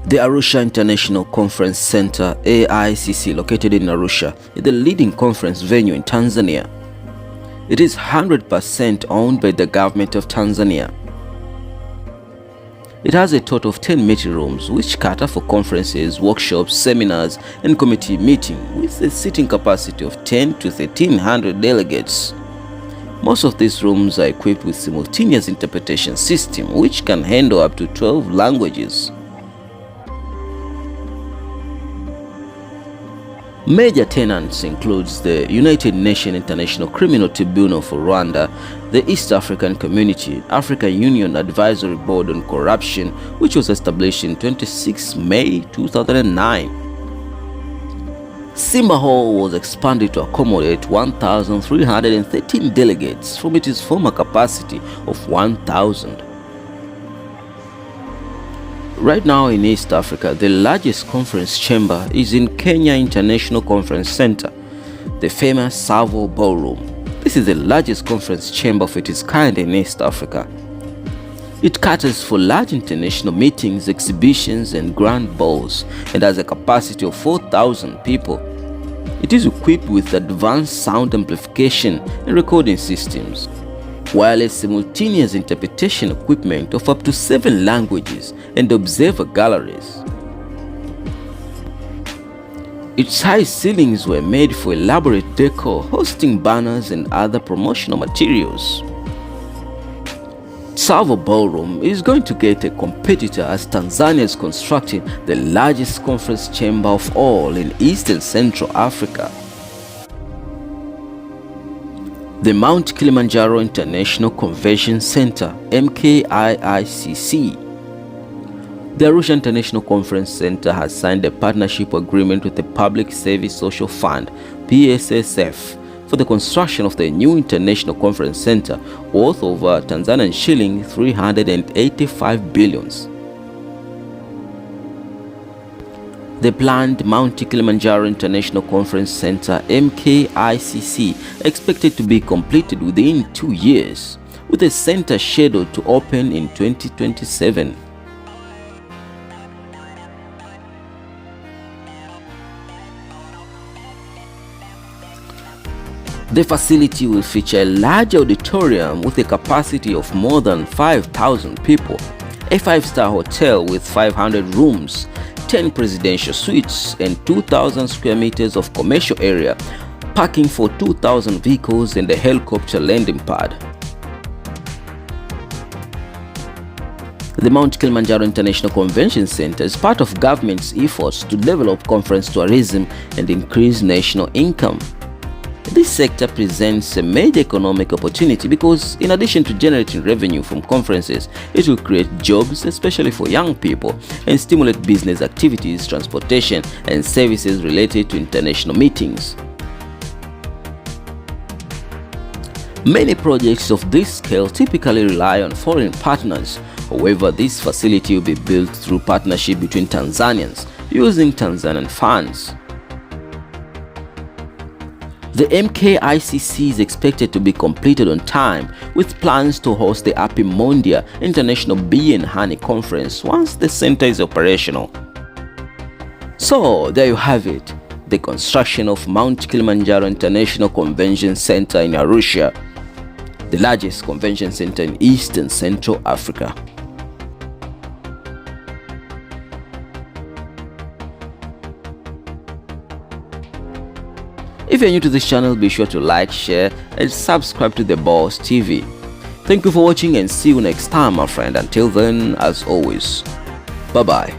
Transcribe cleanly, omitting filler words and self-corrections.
The Arusha International Conference Center (AICC), located in Arusha, is the leading conference venue in Tanzania. It is 100% owned by the government of Tanzania. It has a total of 10 meeting rooms which cater for conferences, workshops, seminars, and committee meetings with a seating capacity of 10 to 1300 delegates. Most of these rooms are equipped with simultaneous interpretation system which can handle up to 12 languages. Major tenants includes the United Nations International Criminal Tribunal for Rwanda, the East African Community, African Union Advisory Board on Corruption, which was established in 26 May 2009. Simba Hall was expanded to accommodate 1,313 delegates from its former capacity of 1,000. Right now in East Africa, the largest conference chamber is in Kenya International Conference Center, the famous Tsavo Ballroom. This is the largest conference chamber of its kind in East Africa. It caters for large international meetings, exhibitions, and grand balls, and has a capacity of 4,000 people. It is equipped with advanced sound amplification and recording systems, wireless simultaneous interpretation equipment of up to 7 languages, and observer galleries. Its high ceilings were made for elaborate decor, hosting banners and other promotional materials. Tsavo Ballroom is going to get a competitor as Tanzania is constructing the largest conference chamber of all in East and Central Africa. The Mount Kilimanjaro International Convention Center (MKICC). The Arusha International Conference Center has signed a partnership agreement with the Public Service Social Fund (PSSSF) for the construction of the new International Conference Center worth over Tanzanian shilling 385 billion. The planned Mount Kilimanjaro International Conference Center (MKICC) expected to be completed within 2 years, with the center scheduled to open in 2027. The facility will feature a large auditorium with a capacity of more than 5,000 people, a 5-star hotel with 500 rooms, 10 presidential suites, and 2,000 square meters of commercial area, parking for 2,000 vehicles, and a helicopter landing pad. The Mount Kilimanjaro International Convention Center is part of government's efforts to develop conference tourism and increase national income. This sector presents a major economic opportunity because, in addition to generating revenue from conferences, it will create jobs, especially for young people, and stimulate business activities, transportation, and services related to international meetings. Many projects of this scale typically rely on foreign partners. However, this facility will be built through partnership between Tanzanians using Tanzanian funds. The MKICC is expected to be completed on time, with plans to host the Mondia International Bee and Honey Conference once the center is operational. So there you have it, the construction of Mount Kilimanjaro International Convention Center in Arusha, the largest convention center in East and Central Africa. If you're new to this channel, be sure to like, share, and subscribe to The Boss TV. Thank you for watching and see you next time, my friend. Until then, as always, bye-bye.